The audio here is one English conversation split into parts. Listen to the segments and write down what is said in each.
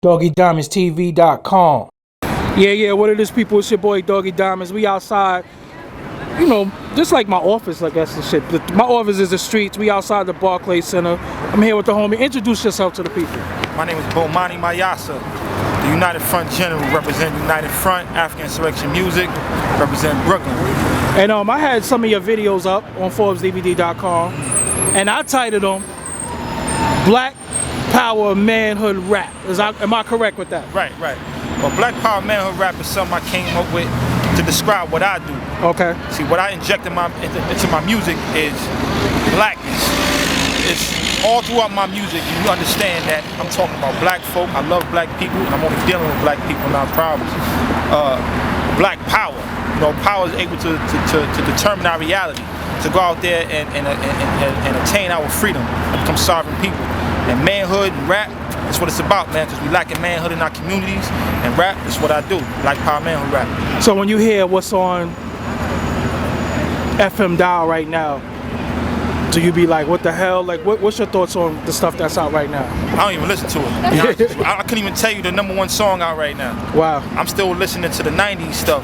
DoggieDiamondsTV.com. Yeah, what it is, people? It's your boy Doggie Diamonds. We outside, you know, just like my office, I guess, and shit. But my office is the streets. We outside the Barclays Center. I'm here with the homie. Introduce yourself to the people. My name is Bomani Mayasa, the United Front General, represent United Front, African Insurrection Music, represent Brooklyn. And I had some of your videos up on ForbesDVD.com, and I titled them Black Power Manhood Rap. Am I correct with that? Right. Well, Black Power Manhood Rap is something I came up with to describe what I do. Okay. See, what I inject into my music is blackness. It's all throughout my music. You understand that I'm talking about black folk. I love black people, and I'm only dealing with black people, not problems. Black power. You know, power is able to determine our reality, to go out there and attain our freedom, and become sovereign people. And manhood and rap, that's what it's about, man, because we lacking manhood in our communities, and rap is what I do, Black Power Manhood Rap. So when you hear what's on FM dial right now, do you be like, what the hell? Like, what's your thoughts on the stuff that's out right now? I don't even listen to it. To be honest with you. I couldn't even tell you the #1 song out right now. Wow. I'm still listening to the 90s stuff,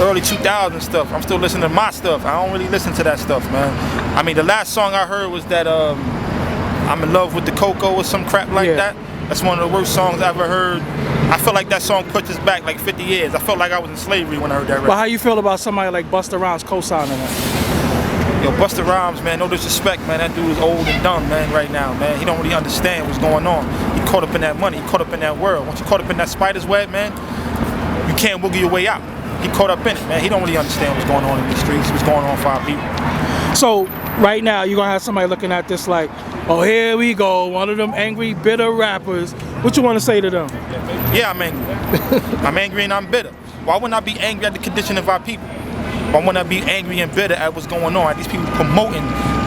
early 2000s stuff. I'm still listening to my stuff. I don't really listen to that stuff, man. I mean, the last song I heard was that I'm in love with the Coco or some crap like that. That's one of the worst songs I ever heard. I feel like that song pushed us back like 50 years. I felt like I was in slavery when I heard that rap. Well, how you feel about somebody like Busta Rhymes co-signing that? Yo, Busta Rhymes, man, no disrespect, man. That dude is old and dumb, man, right now, man. He don't really understand what's going on. He caught up in that money. He caught up in that world. Once you caught up in that spider's web, man, you can't wiggle your way out. He caught up in it, man. He don't really understand what's going on in the streets, what's going on for our people. So, right now, you're going to have somebody looking at this like, oh, here we go, one of them angry, bitter rappers. What you want to say to them? Yeah, I'm angry. I'm angry and I'm bitter. Why wouldn't I be angry at the condition of our people? Why wouldn't I be angry and bitter at what's going on? These people promoting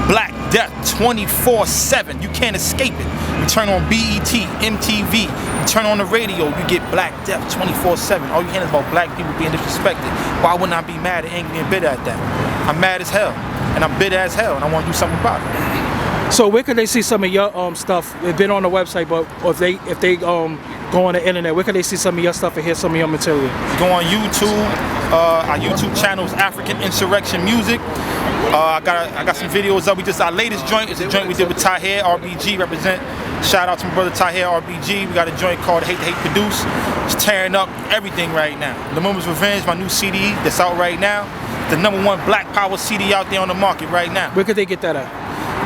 black death 24/7. You can't escape it. You turn on BET, MTV, you turn on the radio, you get black death 24/7. All you hear is about black people being disrespected. Why wouldn't I be mad and angry and bitter at that? I'm mad as hell, and I'm bitter as hell, and I want to do something about it. So where could they see some of your stuff? It's been on the website, but if they go on the internet, where could they see some of your stuff and hear some of your material? Go on YouTube. Our YouTube channel is African Insurrection Music. I got some videos up. Our latest joint is a joint we did with Tahir RBG. Represent. Shout out to my brother Tahir RBG. We got a joint called Hate to Hate Produce. It's tearing up everything right now. The Moment's Revenge, my new CD that's out right now. The #1 Black Power CD out there on the market right now. Where could they get that at?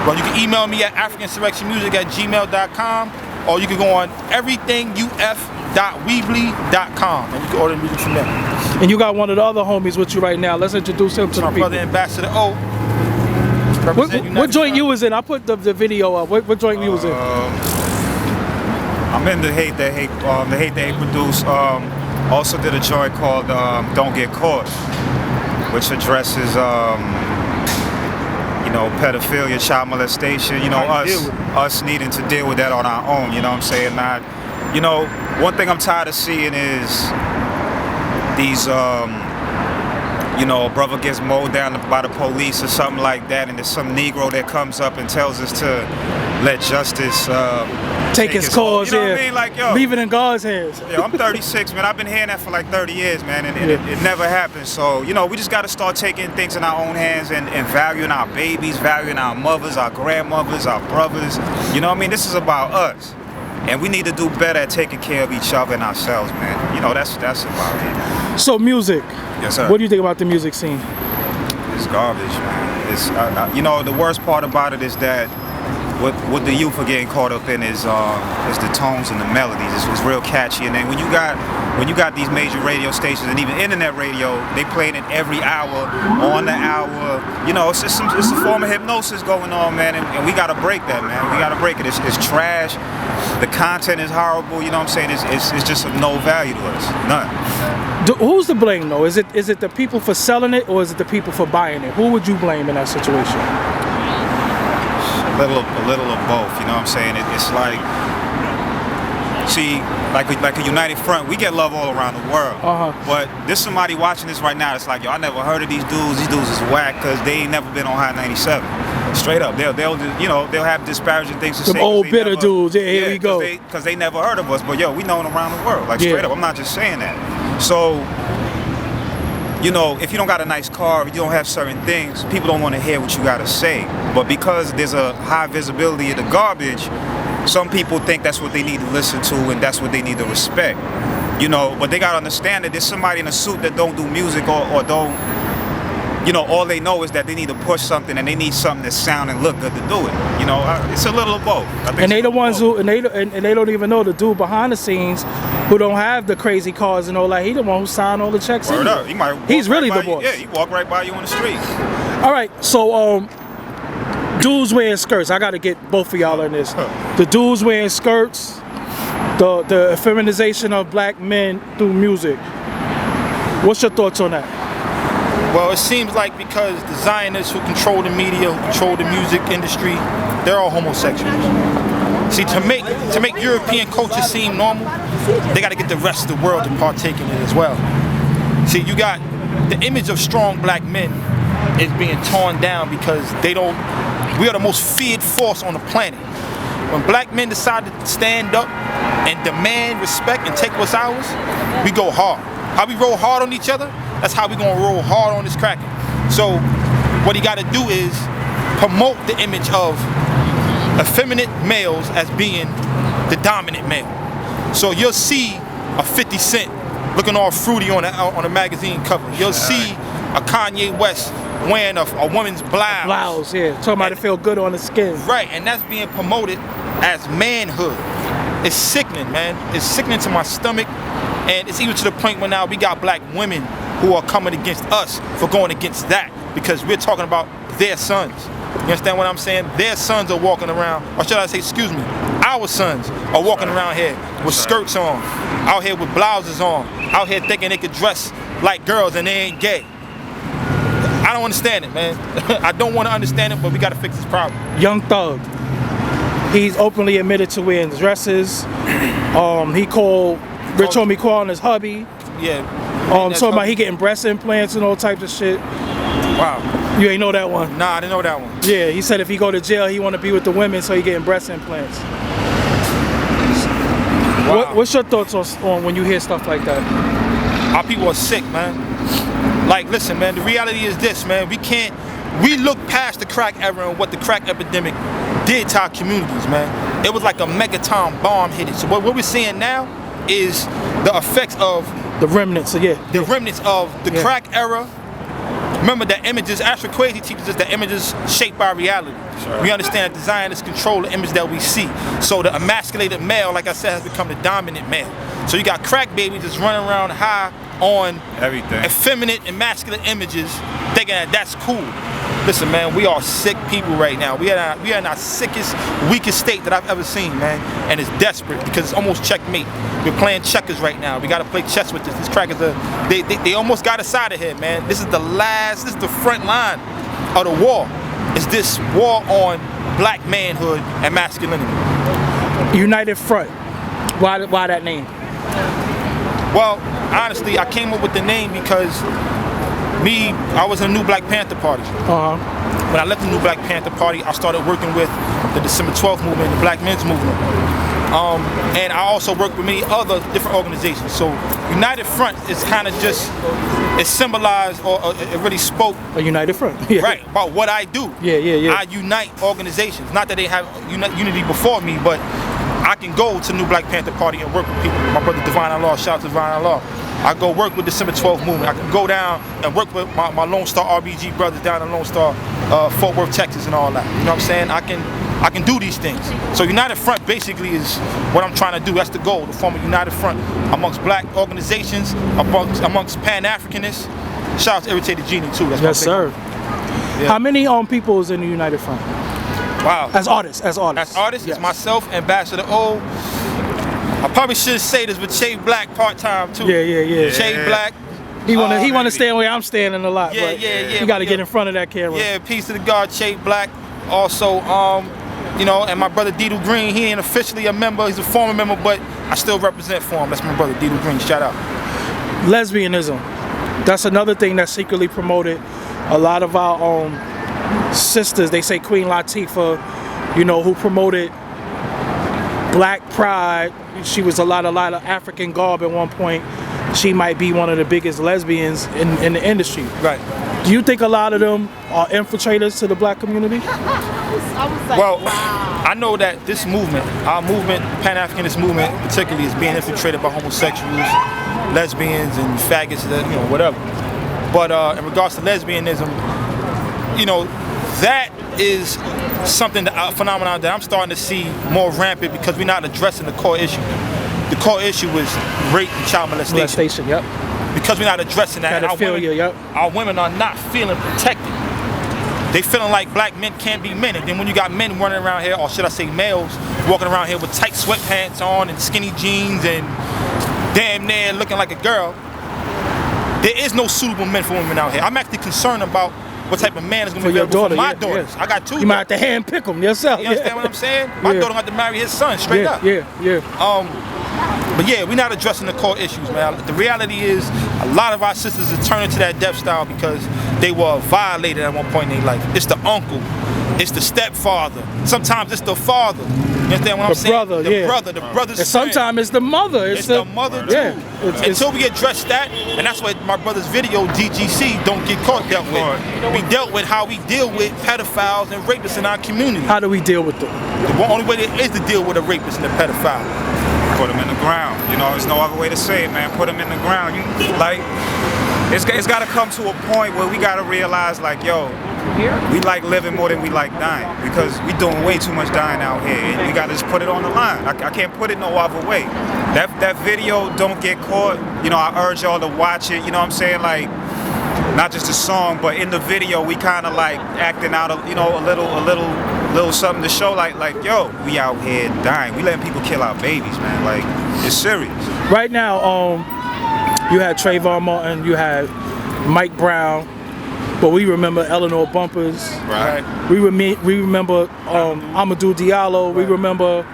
Well, you can email me at africaninsurrectionmusic@gmail.com, or you can go on everythinguf.weebly.com and you can order music from there. And you got one of the other homies with you right now. Let's introduce him to the people. My brother Ambassador O. What joint you was in? I put the video up. What joint you was in? I'm in the Hate That Hate Produce. Also did a joint called Don't Get Caught, which addresses pedophilia, child molestation, us needing to deal with that on our own, you know what I'm saying? One thing I'm tired of seeing is these, a brother gets mowed down by the police or something like that, and there's some Negro that comes up and tells us to let justice take his cause, you know what I mean? Like, yo, leave it in God's hands. Yeah, I'm 36, man. I've been hearing that for like 30 years, man, and it never happened. So, we just got to start taking things in our own hands and valuing our babies, valuing our mothers, our grandmothers, our brothers. You know what I mean? This is about us. And we need to do better at taking care of each other and ourselves, man. That's about it. So music. Yes, sir. What do you think about the music scene? It's garbage, man. It's the worst part about it is that what the youth are getting caught up in is the tones and the melodies. It's real catchy, and then when you got these major radio stations and even internet radio, they playing it every hour, on the hour. It's a form of hypnosis going on, man, and we gotta break that, man. We gotta break it. It's trash. The content is horrible. You know what I'm saying? It's just of no value to us. None. Who's to blame though? Is it the people for selling it, or is it the people for buying it? Who would you blame in that situation? A little of both, you know what I'm saying? It's like, see, like a united front, we get love all around the world. But there's somebody watching this right now that's like, yo, I never heard of these dudes is whack because they ain't never been on High 97. Straight up, they'll you know, they'll have disparaging things to Some say. 'Cause old they bitter never- dudes. Yeah, here we go. Because they never heard of us, but yo, we known around the world. Like Yeah. straight up, I'm not just saying that. So, you know, if you don't got a nice car, if you don't have certain things, people don't want to hear what you got to say. But because there's a high visibility of the garbage, some people think that's what they need to listen to and that's what they need to respect. You know, but they got to understand that there's somebody in a suit that don't do music or don't, you know, all they know is that they need to push something and they need something that sound and look good to do it. You know, it's a little of both. I think And they it's the a little ones of both. who and they don't even know the dude behind the scenes who don't have the crazy cars and all that. He the one who signed all the checks. Word anyway. up. He might He's walk really right the by you. boss. Yeah, he walk right by you on the street. All right, so dudes wearing skirts. I got to get both of y'all on this. The dudes wearing skirts, the feminization of black men through music. What's your thoughts on that? Well, it seems like because the Zionists who control the media, who control the music industry, they're all homosexuals. See, to make European culture seem normal, they got to get the rest of the world to partake in it as well. See, you got the image of strong black men is being torn down because we are the most feared force on the planet. When black men decide to stand up and demand respect and take what's ours, we go hard. How we roll hard on each other, that's how we gonna roll hard on this cracker. So what he gotta do is promote the image of effeminate males as being the dominant male. So you'll see a 50 Cent looking all fruity on a magazine cover. You'll see a Kanye West wearing a woman's blouse. Blouse, yeah. Talking about it feel good on the skin. Right, and that's being promoted as manhood. It's sickening, man. It's sickening to my stomach. And it's even to the point where now we got black women who are coming against us for going against that because we're talking about their sons. You understand what I'm saying? Their sons are walking around, or should I say, excuse me, our sons are walking around here with skirts on, out here with blouses on, out here thinking they could dress like girls and they ain't gay. I don't understand it, man. I don't want to understand it, but we got to fix this problem. Young Thug. He's openly admitted to wearing dresses. He called Rich Homie calling his hubby. Yeah. Talking about he getting breast implants and all types of shit. Wow. You ain't know that one? Nah, I didn't know that one. Yeah, he said if he go to jail, he want to be with the women, so he getting breast implants. Wow. What's your thoughts on when you hear stuff like that? Our people are sick, man. Like, listen, man, the reality is this, man. We look past the crack era and what the crack epidemic did to our communities, man. It was like a megaton bomb hit it. So what we're seeing now is the effects of The remnants, yeah. the remnants of the crack era. Remember that images, Astro Crazy teaches us that images shaped by reality. Sure. We understand that the Zionists control the image that we see. So the emasculated male, like I said, has become the dominant male. So you got crack babies just running around high on Everything. effeminate, emasculate images, thinking that that's cool. Listen, man, we are sick people right now. We are in our sickest, weakest state that I've ever seen, man. And it's desperate because it's almost checkmate. We're playing checkers right now. We got to play chess with this. These crackers they almost got us out of here, man. This is the front line of the war. It's this war on black manhood and masculinity. United Front. Why that name? Well, honestly, I came up with the name because I was in a New Black Panther Party. When I left the New Black Panther Party, I started working with the December 12th movement, the Black Men's Movement. And I also worked with many other different organizations. So United Front is kind of just, it symbolized or it really spoke. A United Front. Yeah. Right, about what I do. Yeah. I unite organizations. Not that they have unity before me, but I can go to New Black Panther Party and work with people. My brother Divine Allah, shout out to Divine Allah. I go work with December 12th movement. I can go down and work with my Lone Star RBG brothers down in Lone Star, Fort Worth, Texas and all that. You know what I'm saying? I can do these things. So United Front basically is what I'm trying to do. That's the goal, to form a United Front amongst black organizations, amongst Pan-Africanists. Shout out to Irritated Genie too. That's Yes, sir. Yeah. How many people is in the United Front? Wow. As artists. As artists, yes. It's myself, Ambassador O. I probably should say this, but Che Black part-time too. Yeah. Che Black. He wanna stand where I'm standing a lot. Yeah, but yeah. You gotta get in front of that camera. Yeah, peace to the God, Che Black. Also, and my brother Diddle Green, he ain't officially a member, he's a former member, but I still represent for him. That's my brother Diddle Green, shout out. Lesbianism. That's another thing that's secretly promoted. A lot of our sisters. They say Queen Latifah, you know, who promoted Black Pride. She was a lot of African garb at one point. She might be one of the biggest lesbians in the industry. Right. Do you think a lot of them are infiltrators to the black community? I was like, Well, wow. I know that this movement, our movement, Pan-Africanist movement particularly, is being infiltrated by homosexuals, lesbians, and faggots, you know, whatever. But in regards to lesbianism, you know, that is something, a phenomenon that I'm starting to see more rampant because we're not addressing the core issue. The core issue is rape and child molestation. Yep. Because we're not addressing that, our women are not feeling protected. They feeling like black men can't be men. And then when you got men running around here, or should I say males, walking around here with tight sweatpants on and skinny jeans and damn near looking like a girl, there is no suitable men for women out here. I'm actually concerned about what type of man is going to be available for my daughters. Yeah. I got two. You might have to hand pick them yourself. You understand what I'm saying? My daughter got to marry his son straight up. But yeah, we're not addressing the core issues, man. The reality is, a lot of our sisters are turning to that death style because they were violated at one point in their life. It's the uncle, it's the stepfather, sometimes it's the father. You understand what I'm saying? The brother's and sometimes it's the mother. It's the mother too. Yeah. Until we address that, and that's what my brother's video, DGC, Don't Get Caught, dealt with. We dealt with how we deal with pedophiles and rapists in our community. How do we deal with them? The only way there is to deal with a rapist and a pedophile. Put them in the ground. You know, there's no other way to say it, man. Put them in the ground. It's got to come to a point where we got to realize, like, yo, we like living more than we like dying because we doing way too much dying out here. And we got to just put it on the line. I can't put it no other way. That video, Don't Get Caught, you know, I urge y'all to watch it. You know what I'm saying? Like, not just the song, but in the video, we kind of like acting out, a little something to show, like, yo, we out here dying. We letting people kill our babies, man. Like, it's serious. Right now, you had Trayvon Martin, you had Mike Brown, but we remember Eleanor Bumpers. Right. We remember Amadou Diallo. Right. We remember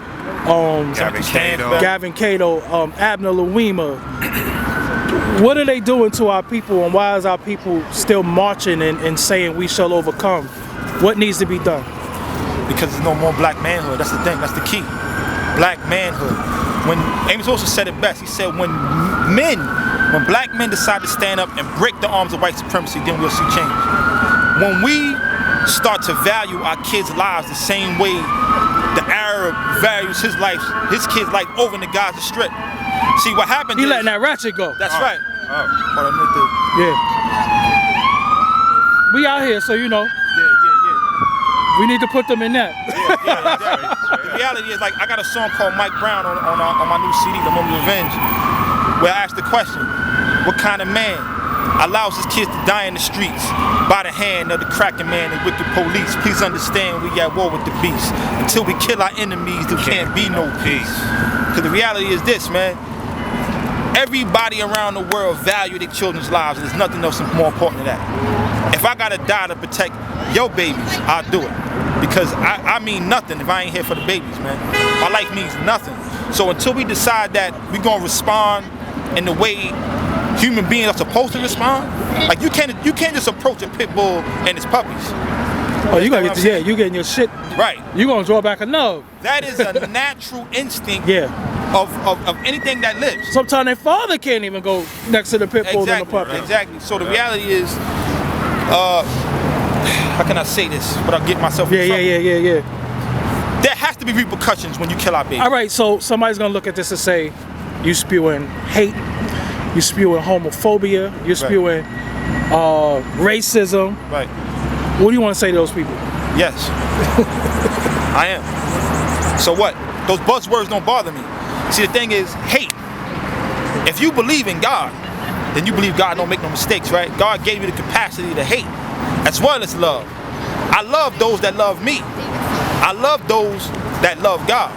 Gavin Cato, Abner Louima. What are they doing to our people, and why is our people still marching and saying we shall overcome? What needs to be done? Because there's no more black manhood. That's the thing. That's the key. Black manhood. When Amos Wilson said it best, he said, when black men decide to stand up and break the arms of white supremacy, then we'll see change. When we start to value our kids' lives the same way the Arab values his kid's life over in the Gaza Strip. See what happened? He letting that ratchet go. That's right. Yeah. We out here, so you know. We need to put them in that. The reality is, like, I got a song called Mike Brown on my new CD, The Moment of Revenge, where I asked the question, what kind of man allows his kids to die in the streets by the hand of the cracking man and wicked police? Please understand we at war with the beast. Until we kill our enemies, there can't be no peace. Because the reality is this, man. Everybody around the world value their children's lives, and there's nothing else more important than that. If I gotta die to protect your babies, I'll do it. Because I mean nothing if I ain't here for the babies, man. My life means nothing. So until we decide that we're gonna respond in the way human beings are supposed to respond, like you can't just approach a pit bull and its puppies. Oh, you gotta get you getting your shit right. You gonna draw back a nub. That is a natural instinct. Of anything that lives. Sometimes their father can't even go next to the pit bull and the puppy. Exactly. So the reality is, how can I say this without getting myself in trouble? Yeah. There has to be repercussions when you kill our baby. All right, so somebody's gonna look at this and say, you spewing hate, you spewing homophobia, you're spewing racism. Right. What do you want to say to those people? Yes. I am. So what? Those buzzwords don't bother me. See, the thing is, hate. If you believe in God, then you believe God don't make no mistakes, right? God gave you the capacity to hate, as well as love. I love those that love me. I love those that love God.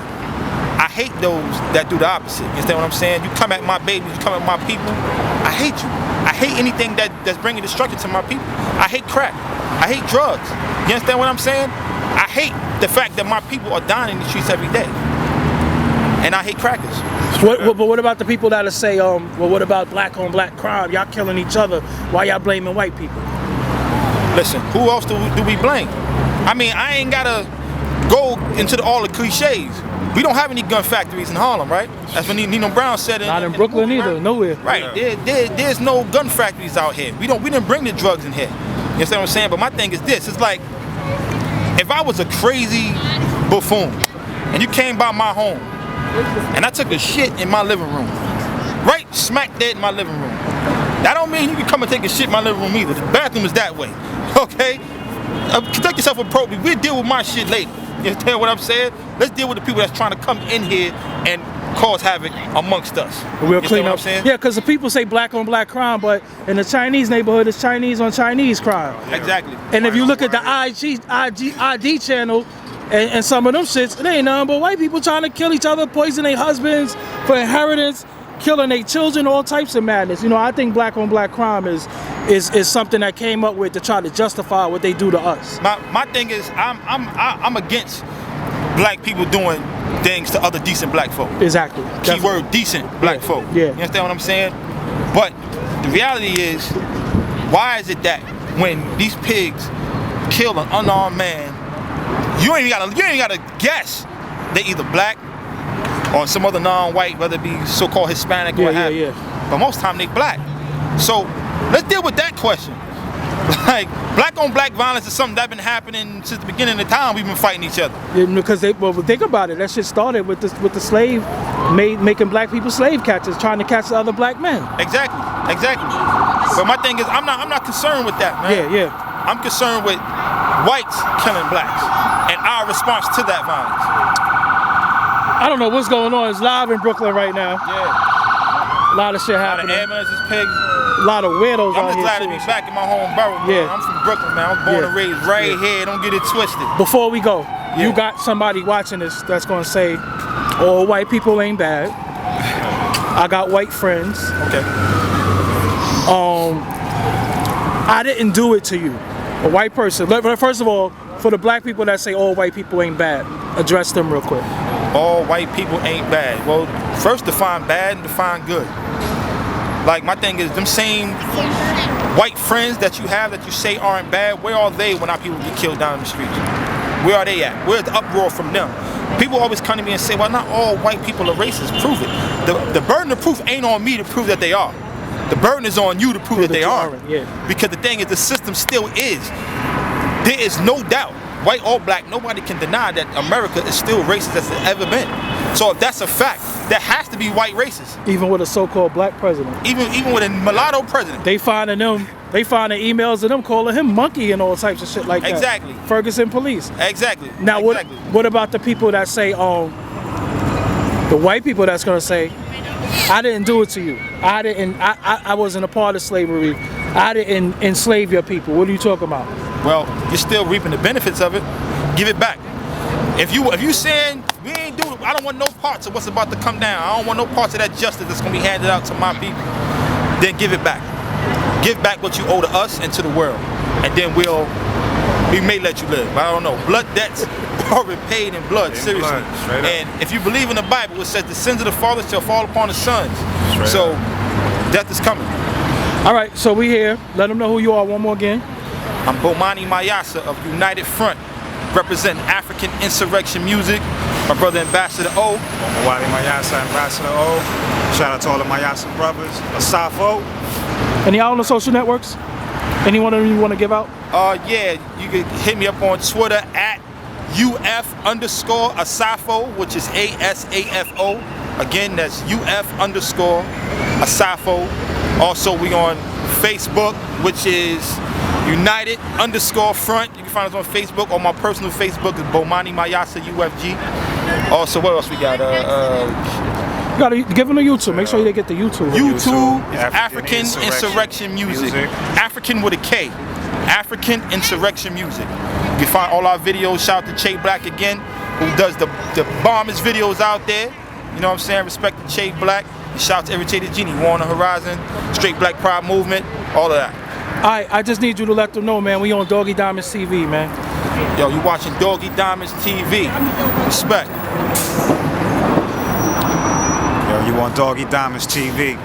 I hate those that do the opposite. You understand what I'm saying? You come at my babies, you come at my people, I hate you. I hate anything that's bringing destruction to my people. I hate crack. I hate drugs. You understand what I'm saying? I hate the fact that my people are dying in the streets every day. And I hate crackers. But what about the people that'll say, well, what about black on black crime? Y'all killing each other. Why y'all blaming white people? Listen, who else do we blame? I mean, I ain't gotta go into all the cliches. We don't have any gun factories in Harlem, right? That's what Nino Brown said. Not in Brooklyn movie, either, right? nowhere. Right. There's no gun factories out here. We didn't bring the drugs in here. You understand what I'm saying? But my thing is this: it's like if I was a crazy buffoon and you came by my home and I took a shit in my living room, right smack dead in my living room. That don't mean you can come and take a shit in my living room either. The bathroom is that way, okay? Conduct yourself appropriately. We'll deal with my shit later. You understand what I'm saying? Let's deal with the people that's trying to come in here and cause havoc amongst us. We'll clean up. Saying? Yeah, because the people say black on black crime, but in the Chinese neighborhood, it's Chinese on Chinese crime. Exactly. And if you look at the IG channel and some of them shits, it ain't nothing but white people trying to kill each other, poison their husbands for inheritance, killing their children, all types of madness. You know, I think black on black crime is something that came up with to try to justify what they do to us. My thing is, I'm against black people doing things to other decent black folk. Exactly. Keyword decent black folk. Yeah. You understand what I'm saying? But the reality is, why is it that when these pigs kill an unarmed man, you ain't gotta guess they either black or some other non-white, whether it be so-called Hispanic or what have you. But most time they black. So let's deal with that question. Like, black on black violence is something that's been happening since the beginning of time. We've been fighting each other. Yeah, because think about it. That shit started with the slave, making black people slave catchers, trying to catch the other black men. Exactly. But my thing is, I'm not concerned with that, man. Yeah. I'm concerned with whites killing blacks and our response to that violence. I don't know what's going on. It's live in Brooklyn right now. Yeah. A lot of shit A lot of happening. ambulances, pigs. A lot of weirdos I'm out just here. glad to be back in my home borough, man. Yeah. I'm from Brooklyn, man. I was born and raised right here. Don't get it twisted. Before we go, you got somebody watching this that's gonna say, all white people ain't bad. I got white friends. Okay. I didn't do it to you. A white person. First of all, for the black people that say all white people ain't bad, address them real quick. All white people ain't bad. Well, first define bad and define good. Like, my thing is, them same white friends that you have that you say aren't bad, where are they when our people get killed down in the streets? Where are they at? Where's the uproar from them? People always come to me and say, well, not all white people are racist. Prove it. The burden of proof ain't on me to prove that they are. The burden is on you to prove that they aren't. Yeah. Because the thing is, the system still is. There is no doubt, white or black, nobody can deny that America is still racist as it's ever been. So if that's a fact, there has to be white racists. Even with a so-called black president. Even with a mulatto president. They finding emails of them calling him monkey and all types of shit like that. Exactly. Ferguson police. Exactly. Now exactly. what about the people that say, the white people that's gonna say, I didn't do it to you. I wasn't a part of slavery. I didn't enslave your people. What are you talking about? Well, you're still reaping the benefits of it. Give it back. If you saying we ain't doing, I don't want no parts of what's about to come down. I don't want no parts of that justice that's gonna be handed out to my people. Then give it back. Give back what you owe to us and to the world, and then we may let you live. But I don't know. Blood debts are repaid in blood. Seriously. And if you believe in the Bible, it says the sins of the fathers shall fall upon the sons. So death is coming. All right, so we here. Let them know who you are one more again. I'm Bomani Mayasa of United Front, representing African Insurrection Music. My brother Ambassador O. Wally Mayasa, Ambassador O. Shout out to all the Mayasa brothers. Asafo. Any out on the social networks? Anyone you want to give out? Yeah, you can hit me up on Twitter at UF_Asafo, which is ASAFO. Again, that's UF_Asafo. Also, we on Facebook, which is United_Front. You can find us on Facebook, or my personal Facebook is Bomani Mayasa UFG. Also, what else we got? You gotta give them the YouTube. Make sure they get the YouTube. YouTube is African Insurrection Music. African with a K. African Insurrection Music. You can find all our videos. Shout out to Che Black again, who does the bombest videos out there. You know what I'm saying? Respect to Che Black. Shout out to Irritated Genie, War on the Horizon, Straight Black Pride Movement, all of that. Alright, I just need you to let them know, man. We on Doggie Diamonds TV, man. Yo, you watching Doggie Diamonds TV. Respect. Yo, you on Doggie Diamonds TV.